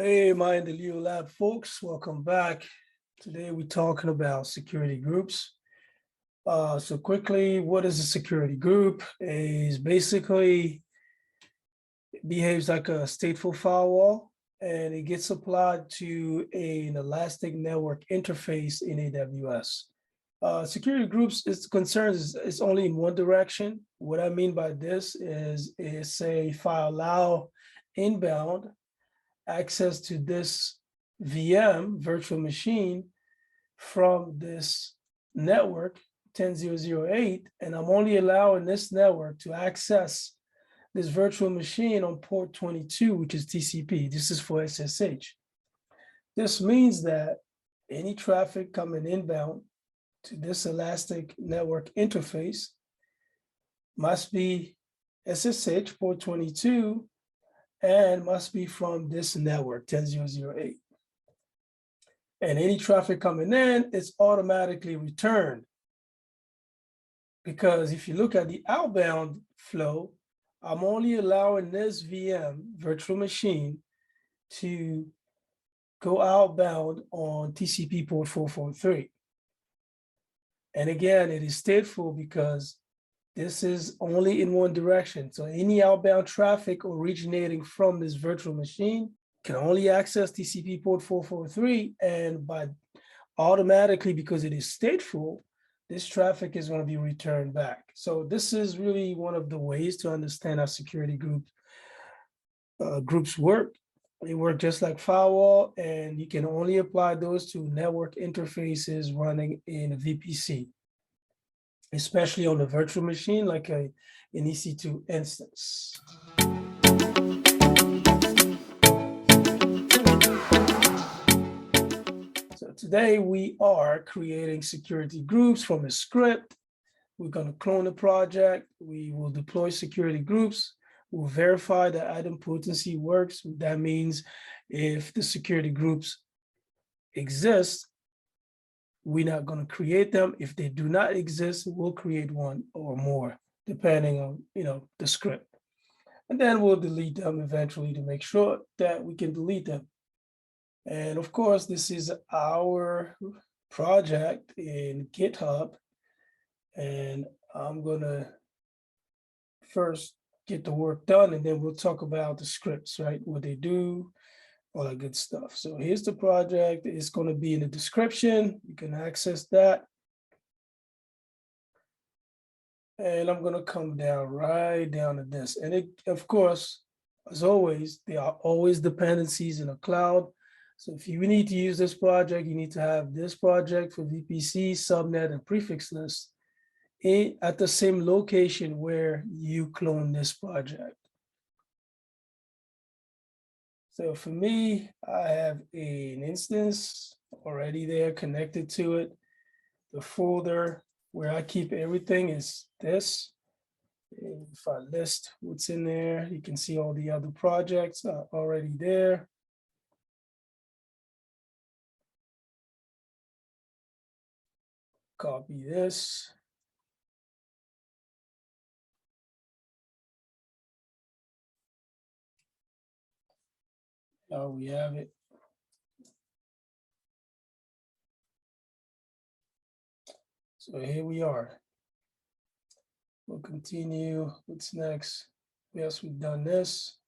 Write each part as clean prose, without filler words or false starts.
Hey, Maendeleolab folks, welcome back. Today we're talking about security groups. So quickly, what is a security group? Is basically behaves like a stateful firewall, and it gets applied to an elastic network interface in AWS. Security groups is concerned is only in one direction. What I mean by this is say if I allow inbound access to this VM virtual machine from this network 10.0.0.8, and I'm only allowing this network to access this virtual machine on port 22, which is TCP. This is for SSH. This means that any traffic coming inbound to this elastic network interface must be SSH port 22 and must be from this network 10.0.0.8. And any traffic coming in, it's automatically returned. Because if you look at the outbound flow, I'm only allowing this VM virtual machine to go outbound on TCP port 443. And again, it is stateful because this is only in one direction. So any outbound traffic originating from this virtual machine can only access TCP port 443, and by automatically, because it is stateful, this traffic is going to be returned back. So this is really one of the ways to understand how security groups work. They work just like firewall, and you can only apply those to network interfaces running in a VPC, especially on a virtual machine like an EC2 instance. So today we are creating security groups from a script. We're going to clone the project. We will deploy security groups. We'll verify that idempotency works. That means if the security groups exist, we're not going to create them. If they do not exist, we'll create one or more, depending on the script. And then we'll delete them eventually to make sure that we can delete them. And of course, this is our project in GitHub. And I'm going to first get the work done, and then we'll talk about the scripts, right? What they do, all that good stuff. So here's the project. It's going to be in the description. You can access that. And I'm going to come down right down to this. And it, of course, as always, there are always dependencies in a cloud. So if you need to use this project, you need to have this project for VPC, subnet, and prefix list at the same location where you clone this project. So for me, I have an instance already there connected to it. The folder where I keep everything is this. And if I list what's in there, you can see all the other projects are already there. Copy this. Now we have it. So here we are. We'll continue. What's next? Yes, we've done this.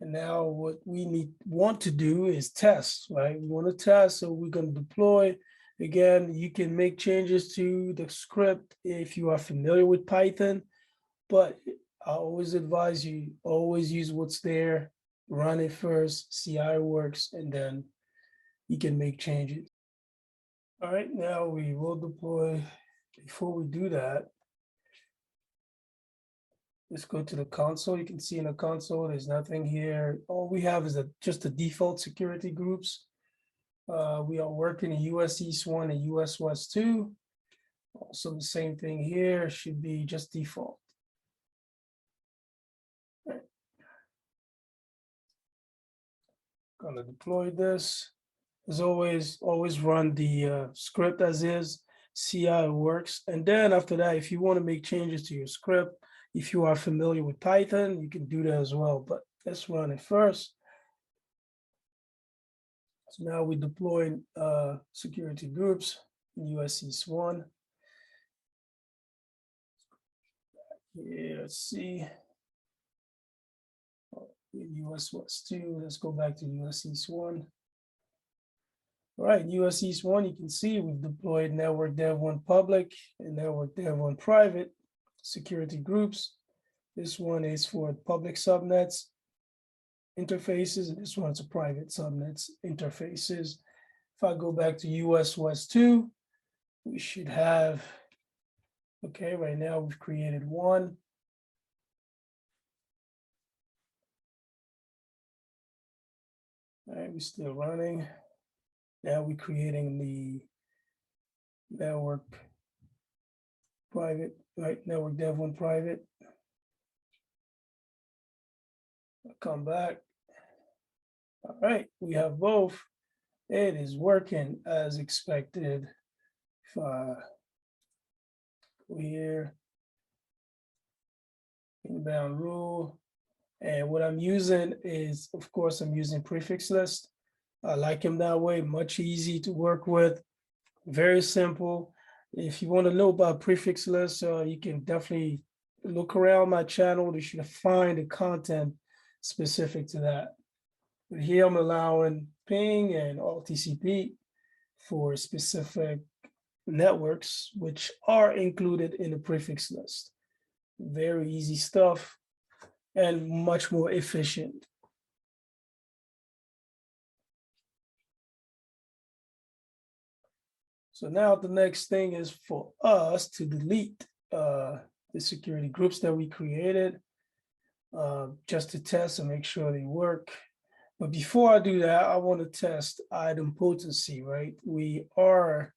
And now what we want to do is test, right? We want to test, so we're going to deploy. Again, you can make changes to the script if you are familiar with Python, but I always advise you, always use what's there, run it first, see how it works, and then you can make changes. All right, now we will deploy. Before we do that, let's go to the console. You can see in the console, there's nothing here. All we have is just the default security groups. We are working in US East 1 and US West 2. Also the same thing here, should be just default. Right. Gonna deploy this. As always run the script as is, see how it works. And then after that, if you want to make changes to your script, If you are familiar with Python, you can do that as well, but let's run it first. So now we're deploying security groups in US East 1. Yeah, let's see. US West 2, let's go back to US East 1. All right, US East 1, you can see we've deployed Network Dev 1 public and Network Dev 1 private security groups. This one is for public subnets interfaces, and this one's a private subnets interfaces. If I go back to US West 2, we should have, okay, right now we've created one. All right, we're still running. Now we're creating the network private, right? Network Dev 1 private. I'll come back. All right, we have both. It is working as expected. If I go here, inbound rule, and what I'm using is, of course, I'm using prefix list. I like him that way, much easy to work with, very simple. If you want to know about prefix lists, you can definitely look around my channel. You should find the content specific to that. But here I'm allowing ping and all TCP for specific networks, which are included in the prefix list. Very easy stuff and much more efficient. So now the next thing is for us to delete the security groups that we created just to test and make sure they work. But before I do that, I want to test item potency, right? We are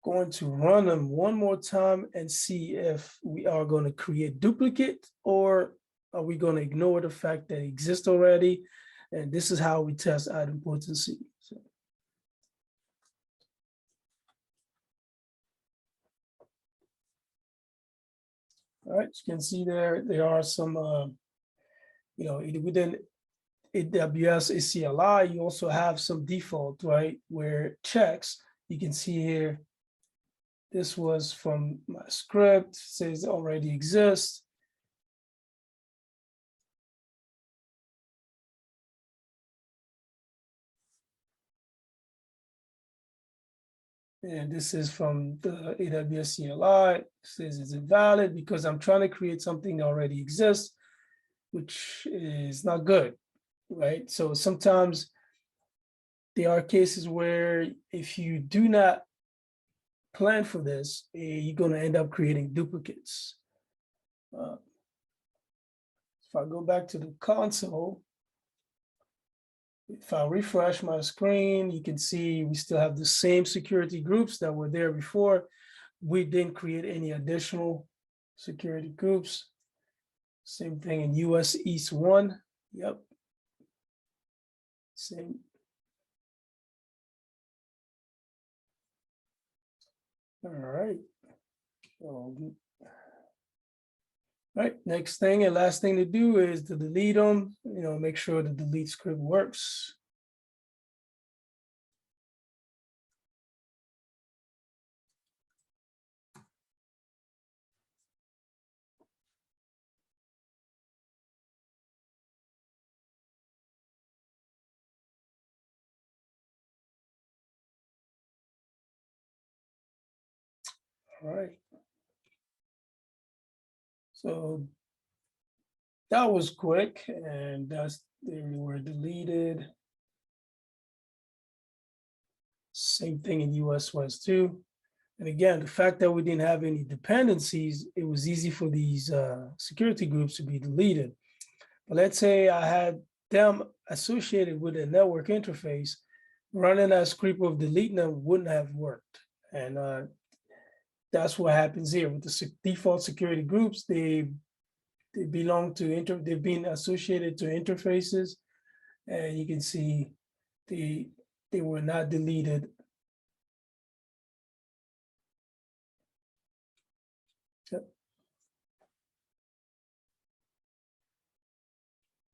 going to run them one more time and see if we are going to create duplicate, or are we going to ignore the fact that it exists already? And this is how we test item potency. So, all right, you can see there are some, within AWS CLI, you also have some default, right, where it checks. You can see here, this was from my script, says it already exists. And this is from the AWS CLI, it says it's invalid because I'm trying to create something that already exists, which is not good, right? So sometimes there are cases where if you do not plan for this, you're going to end up creating duplicates. If I go back to the console, if I refresh my screen, you can see we still have the same security groups that were there before. We didn't create any additional security groups. Same thing in US East 1. Yep. Same. All right. All right, next thing and last thing to do is to delete them, make sure the delete script works. All right. So that was quick, and they were deleted. Same thing in US West 2. And again, the fact that we didn't have any dependencies, it was easy for these security groups to be deleted. But let's say I had them associated with a network interface, running that script of deleting them wouldn't have worked. And that's what happens here with the default security groups. They belong to they've been associated to interfaces, and you can see they were not deleted. Yep.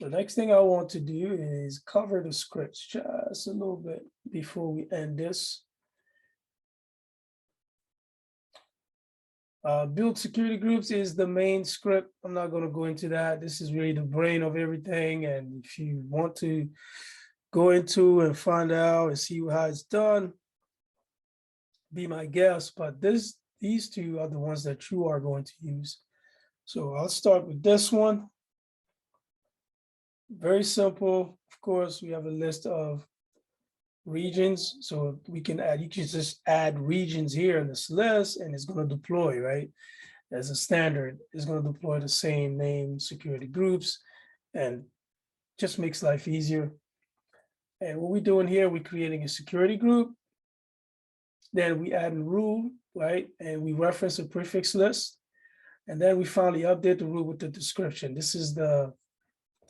The next thing I want to do is cover the scripts just a little bit before we end this. Build security groups is the main script. I'm not going to go into that. This is really the brain of everything. And if you want to go into and find out and see how it's done, be my guest. But these two are the ones that you are going to use. So I'll start with this one. Very simple. Of course, we have a list of regions. So we can add, you can just add regions here in this list and it's going to deploy, right? As a standard, it's going to deploy the same name security groups and just makes life easier. And what we're doing here, we're creating a security group. Then we add a rule, right? And we reference a prefix list. And then we finally update the rule with the description. This is the,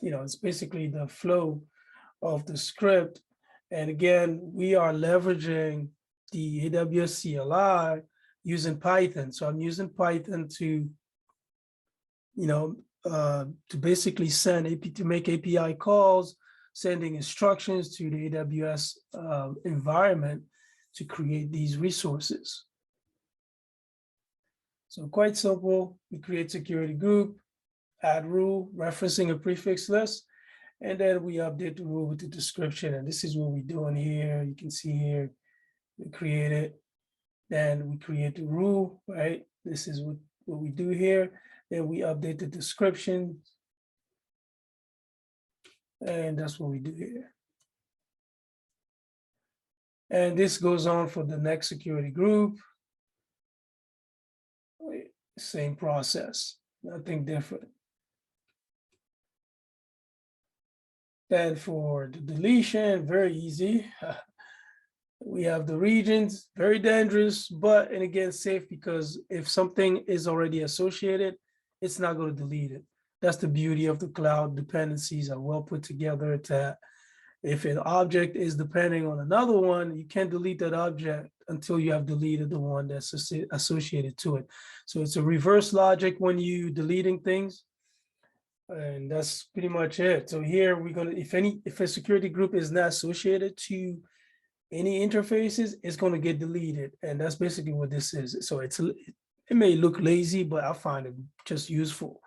it's basically the flow of the script. And again, we are leveraging the AWS CLI using Python. So I'm using Python to, to basically to make API calls, sending instructions to the AWS environment to create these resources. So quite simple. We create security group, add rule, referencing a prefix list, and then we update the rule with the description. And this is what we're doing here. You can see here, we create it. Then we create the rule, right? This is what we do here. Then we update the description. And that's what we do here. And this goes on for the next security group. Same process, nothing different. Then for the deletion, very easy. We have the regions, very dangerous, but and again, safe, because if something is already associated, it's not going to delete it. That's the beauty of the cloud. Dependencies are well put together that if an object is depending on another one, you can't delete that object until you have deleted the one that's associated to it. So it's a reverse logic when you deleting things. And that's pretty much it. So here we're going to, if a security group is not associated to any interfaces, it's going to get deleted. And that's basically what this is. So it may look lazy, but I find it just useful.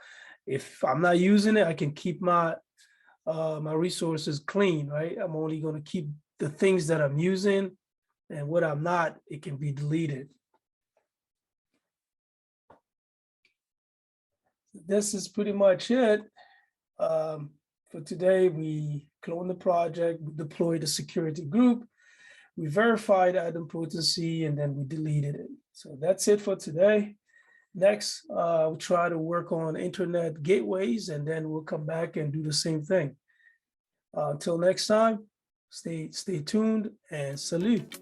If I'm not using it, I can keep my my resources clean, right? I'm only going to keep the things that I'm using, and what I'm not, it can be deleted. This is pretty much it. For today, we cloned the project, we deployed a security group, we verified idempotency, and then we deleted it. So that's it for today. Next, we'll try to work on internet gateways, and then we'll come back and do the same thing. Until next time, stay tuned and salute.